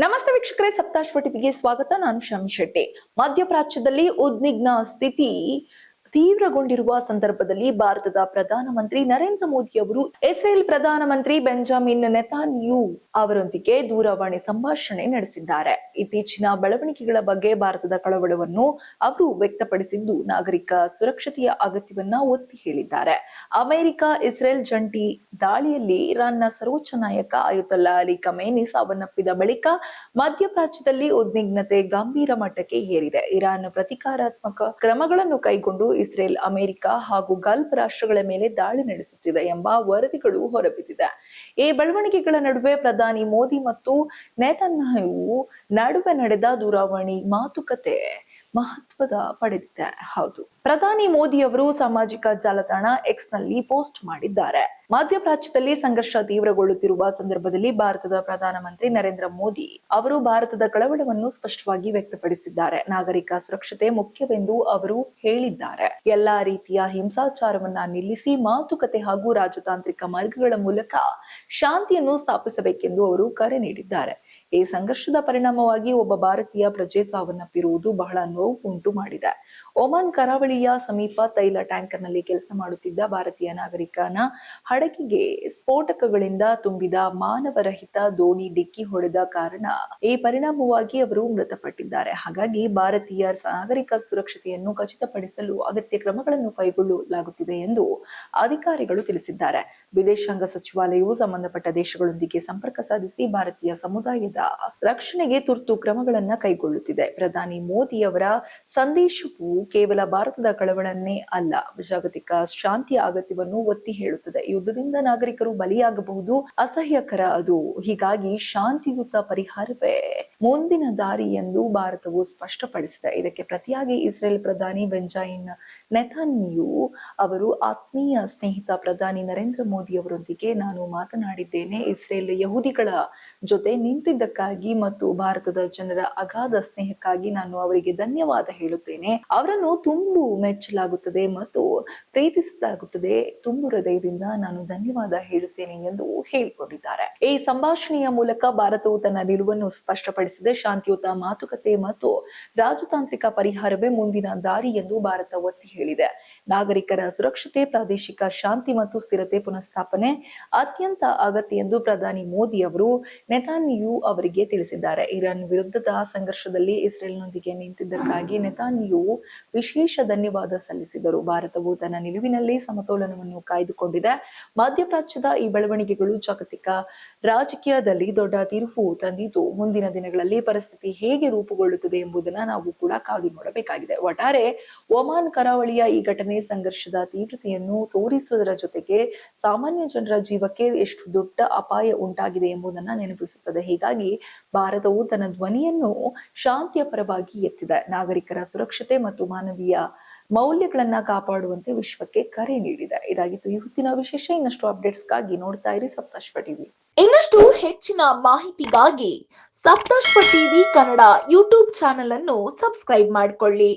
ನಮಸ್ತೆ ವೀಕ್ಷಕರೇ, ಸಪ್ತಾಶ್ವ ಟಿವಿಗೆ ಸ್ವಾಗತ. ನಾನು ಶಮಿ ಶೆಟ್ಟಿ. ಮಧ್ಯಪ್ರಾಚ್ಯದಲ್ಲಿ ಉದ್ವಿಗ್ನ ಸ್ಥಿತಿ ತೀವ್ರಗೊಂಡಿರುವ ಸಂದರ್ಭದಲ್ಲಿ ಭಾರತದ ಪ್ರಧಾನಮಂತ್ರಿ ನರೇಂದ್ರ ಮೋದಿ ಅವರು ಇಸ್ರೇಲ್ ಪ್ರಧಾನಮಂತ್ರಿ ಬೆಂಜಮಿನ್ ನೆತಾನ್ಯಾಹು ಅವರೊಂದಿಗೆ ದೂರವಾಣಿ ಸಂಭಾಷಣೆ ನಡೆಸಿದ್ದಾರೆ. ಇತ್ತೀಚಿನ ಬೆಳವಣಿಗೆಗಳ ಬಗ್ಗೆ ಭಾರತದ ಕಳವಳವನ್ನು ಅವರು ವ್ಯಕ್ತಪಡಿಸಿದ್ದು, ನಾಗರಿಕ ಸುರಕ್ಷತೆಯ ಅಗತ್ಯವನ್ನ ಒತ್ತಿ ಹೇಳಿದ್ದಾರೆ. ಅಮೆರಿಕ ಇಸ್ರೇಲ್ ಜಂಟಿ ದಾಳಿಯಲ್ಲಿ ಇರಾನ್ನ ಸರ್ವೋಚ್ಚ ನಾಯಕ ಆಯತೊಲ್ಲಾ ಅಲಿ ಖಮೇನಿ ಸಾವನ್ನಪ್ಪಿದ ಬಳಿಕ ಮಧ್ಯಪ್ರಾಚ್ಯದಲ್ಲಿ ಉದ್ವಿಗ್ನತೆ ಗಂಭೀರ ಮಟ್ಟಕ್ಕೆ ಏರಿದೆ. ಇರಾನ್ ಪ್ರತೀಕಾರಾತ್ಮಕ ಕ್ರಮಗಳನ್ನು ಕೈಗೊಂಡು ಇಸ್ರೇಲ್, ಅಮೆರಿಕ ಹಾಗೂ ಗಲ್ಫ್ ರಾಷ್ಟ್ರಗಳ ಮೇಲೆ ದಾಳಿ ನಡೆಸುತ್ತಿದೆ ಎಂಬ ವರದಿಗಳು ಹೊರಬಿದ್ದಿದೆ. ಈ ಬೆಳವಣಿಗೆಗಳ ನಡುವೆ ಪ್ರಧಾನಿ ಮೋದಿ ಮತ್ತು ನೇತನ್ಯಾಹು ನಡುವೆ ನಡೆದ ದೂರವಾಣಿ ಮಾತುಕತೆ ಮಹತ್ವದ ಪಡೆದಿದೆ. ಹೌದು, ಪ್ರಧಾನಿ ಮೋದಿ ಅವರು ಸಾಮಾಜಿಕ ಜಾಲತಾಣ ಎಕ್ಸ್ ನಲ್ಲಿ ಪೋಸ್ಟ್ ಮಾಡಿದ್ದಾರೆ. ಮಧ್ಯಪ್ರಾಚ್ಯದಲ್ಲಿ ಸಂಘರ್ಷ ತೀವ್ರಗೊಳ್ಳುತ್ತಿರುವ ಸಂದರ್ಭದಲ್ಲಿ ಭಾರತದ ಪ್ರಧಾನಮಂತ್ರಿ ನರೇಂದ್ರ ಮೋದಿ ಅವರು ಭಾರತದ ಕಳವಳವನ್ನು ಸ್ಪಷ್ಟವಾಗಿ ವ್ಯಕ್ತಪಡಿಸಿದ್ದಾರೆ. ನಾಗರಿಕ ಸುರಕ್ಷತೆ ಮುಖ್ಯವೆಂದು ಅವರು ಹೇಳಿದ್ದಾರೆ. ಎಲ್ಲಾ ರೀತಿಯ ಹಿಂಸಾಚಾರವನ್ನ ನಿಲ್ಲಿಸಿ ಮಾತುಕತೆ ಹಾಗೂ ರಾಜತಾಂತ್ರಿಕ ಮಾರ್ಗಗಳ ಮೂಲಕ ಶಾಂತಿಯನ್ನು ಸ್ಥಾಪಿಸಬೇಕೆಂದು ಅವರು ಕರೆ ನೀಡಿದ್ದಾರೆ. ಈ ಸಂಘರ್ಷದ ಪರಿಣಾಮವಾಗಿ ಒಬ್ಬ ಭಾರತೀಯ ಪ್ರಜೆ ಸಾವನ್ನಪ್ಪಿರುವುದು ಬಹಳ ನೋವು ಉಂಟು ಮಾಡಿದೆ. ಒಮಾನ್ ಕರಾವಳಿಯ ಸಮೀಪ ತೈಲ ಟ್ಯಾಂಕರ್ ನಲ್ಲಿ ಕೆಲಸ ಮಾಡುತ್ತಿದ್ದ ಭಾರತೀಯ ನಾಗರಿಕನ ಹಡಗಿಗೆ ಸ್ಫೋಟಕಗಳಿಂದ ತುಂಬಿದ ಮಾನವರಹಿತ ದೋಣಿ ಡಿಕ್ಕಿ ಹೊಡೆದ ಕಾರಣ ಈ ಪರಿಣಾಮವಾಗಿ ಅವರು ಮೃತಪಟ್ಟಿದ್ದಾರೆ. ಹಾಗಾಗಿ ಭಾರತೀಯ ನಾಗರಿಕ ಸುರಕ್ಷತೆಯನ್ನು ಖಚಿತಪಡಿಸಲು ಅಗತ್ಯ ಕ್ರಮಗಳನ್ನು ಕೈಗೊಳ್ಳಲಾಗುತ್ತಿದೆ ಎಂದು ಅಧಿಕಾರಿಗಳು ತಿಳಿಸಿದ್ದಾರೆ. ವಿದೇಶಾಂಗ ಸಚಿವಾಲಯವು ಸಂಬಂಧಪಟ್ಟ ದೇಶಗಳೊಂದಿಗೆ ಸಂಪರ್ಕ ಸಾಧಿಸಿ ಭಾರತೀಯ ಸಮುದಾಯದ ರಕ್ಷಣೆಗೆ ತುರ್ತು ಕ್ರಮಗಳನ್ನು ಕೈಗೊಳ್ಳುತ್ತಿದೆ. ಪ್ರಧಾನಿ ಮೋದಿ ಅವರ ಸಂದೇಶವು ಕೇವಲ ಭಾರತದ ಕಳವಳನ್ನೇ ಅಲ್ಲ, ಜಾಗತಿಕ ಶಾಂತಿಯ ಅಗತ್ಯವನ್ನು ಒತ್ತಿ ಹೇಳುತ್ತದೆ. ಯುದ್ಧದಿಂದ ನಾಗರಿಕರು ಬಲಿಯಾಗಬಹುದು, ಅಸಹ್ಯಕರ ಅದು. ಹೀಗಾಗಿ ಶಾಂತಿಯುತ ಪರಿಹಾರವೇ ಮುಂದಿನ ದಾರಿ ಎಂದು ಭಾರತವು ಸ್ಪಷ್ಟಪಡಿಸಿದೆ. ಇದಕ್ಕೆ ಪ್ರತಿಯಾಗಿ ಇಸ್ರೇಲ್ ಪ್ರಧಾನಿ ಬೆಂಜಮಿನ್ ನೆತಾನ್ಯಾಹು ಅವರು ಆತ್ಮೀಯ ಸ್ನೇಹಿತ ಪ್ರಧಾನಿ ನರೇಂದ್ರ ಮೋದಿ ಅವರೊಂದಿಗೆ ನಾನು ಮಾತನಾಡಿದ್ದೇನೆ. ಇಸ್ರೇಲ್ ಯಹೂದಿಗಳ ಜೊತೆ ನಿಂತಿದ್ದಕ್ಕಾಗಿ ಮತ್ತು ಭಾರತದ ಜನರ ಅಗಾಧ ಸ್ನೇಹಕ್ಕಾಗಿ ನಾನು ಅವರಿಗೆ ಧನ್ಯವಾದ ಹೇಳುತ್ತೇನೆ. ಅವರನ್ನು ತುಂಬು ಮೆಚ್ಚಲಾಗುತ್ತದೆ ಮತ್ತು ಪ್ರೀತಿಸಲಾಗುತ್ತದೆ. ತುಂಬು ಹೃದಯದಿಂದ ನಾನು ಧನ್ಯವಾದ ಹೇಳುತ್ತೇನೆ ಎಂದು ಹೇಳಿಕೊಂಡಿದ್ದಾರೆ. ಈ ಸಂಭಾಷಣೆಯ ಮೂಲಕ ಭಾರತವು ತನ್ನ ನಿಲುವನ್ನು ಸ್ಪಷ್ಟಪಡಿಸಿದೆ. ಶಾಂತಿಯುತ ಮಾತುಕತೆ ಮತ್ತು ರಾಜತಾಂತ್ರಿಕ ಪರಿಹಾರವೇ ಮುಂದಿನ ದಾರಿ ಎಂದು ಭಾರತ ಒತ್ತಿ ಹೇಳಿದೆ. ನಾಗರಿಕರ ಸುರಕ್ಷತೆ, ಪ್ರಾದೇಶಿಕ ಶಾಂತಿ ಮತ್ತು ಸ್ಥಿರತೆ ಪುನಃಸ್ಥಾಪನೆ ಅತ್ಯಂತ ಅಗತ್ಯ ಎಂದು ಪ್ರಧಾನಿ ಮೋದಿ ಅವರು ನೆತಾನ್ಯಾಹು ಅವರಿಗೆ ತಿಳಿಸಿದ್ದಾರೆ. ಇರಾನ್ ವಿರುದ್ಧದ ಸಂಘರ್ಷದಲ್ಲಿ ಇಸ್ರೇಲ್ನೊಂದಿಗೆ ನಿಂತಿದ್ದಕ್ಕಾಗಿ ನೆತಾನ್ಯಾಹು ವಿಶೇಷ ಧನ್ಯವಾದ ಸಲ್ಲಿಸಿದರು. ಭಾರತವು ತನ್ನ ನಿಲುವಿನಲ್ಲಿ ಸಮತೋಲನವನ್ನು ಕಾಯ್ದುಕೊಂಡಿದೆ. ಮಧ್ಯಪ್ರಾಚ್ಯದ ಈ ಬೆಳವಣಿಗೆಗಳು ಜಾಗತಿಕ ರಾಜಕೀಯದಲ್ಲಿ ದೊಡ್ಡ ತಿರುವು ತಂದಿದ್ದು, ಮುಂದಿನ ದಿನಗಳಲ್ಲಿ ಪರಿಸ್ಥಿತಿ ಹೇಗೆ ರೂಪುಗೊಳ್ಳುತ್ತದೆ ಎಂಬುದನ್ನು ನಾವು ಕೂಡ ಕಾದು ನೋಡಬೇಕಾಗಿದೆ. ಒಟ್ಟಾರೆ ಒಮಾನ್ ಕರಾವಳಿಯ ಈ ಘಟನೆ ಸಂಘರ್ಷದ ತೀವ್ರತೆಯನ್ನು ತೋರಿಸುವುದರ ಜೊತೆಗೆ ಸಾಮಾನ್ಯ ಜನರ ಜೀವಕ್ಕೆ ಎಷ್ಟು ದೊಡ್ಡ ಅಪಾಯ ಉಂಟಾಗಿದೆ ಎಂಬುದನ್ನು ನೆನಪಿಸುತ್ತದೆ. ಹೀಗಾಗಿ ಭಾರತವು ತನ್ನ ಧ್ವನಿಯನ್ನು ಶಾಂತಿಯ ಪರವಾಗಿ ಎತ್ತಿದೆ. ನಾಗರಿಕರ ಸುರಕ್ಷತೆ ಮತ್ತು ಮಾನವೀಯ ಮೌಲ್ಯಗಳನ್ನ ಕಾಪಾಡುವಂತೆ ವಿಶ್ವಕ್ಕೆ ಕರೆ ನೀಡಿದೆ. ಇದಾಗಿತ್ತು ಈ ಹೊತ್ತಿನ ವಿಶೇಷ. ಇನ್ನಷ್ಟು ಅಪ್ಡೇಟ್ಸ್ಗಾಗಿ ನೋಡ್ತಾ ಇರಿ ಸಪ್ತಾಶ್ವ ಟಿವಿ. ಇನ್ನಷ್ಟು ಹೆಚ್ಚಿನ ಮಾಹಿತಿಗಾಗಿ Saptashwa TV Kannada YouTube channel ಅನ್ನು ಸಬ್ಸ್ಕ್ರೈಬ್ ಮಾಡಿಕೊಳ್ಳಿ.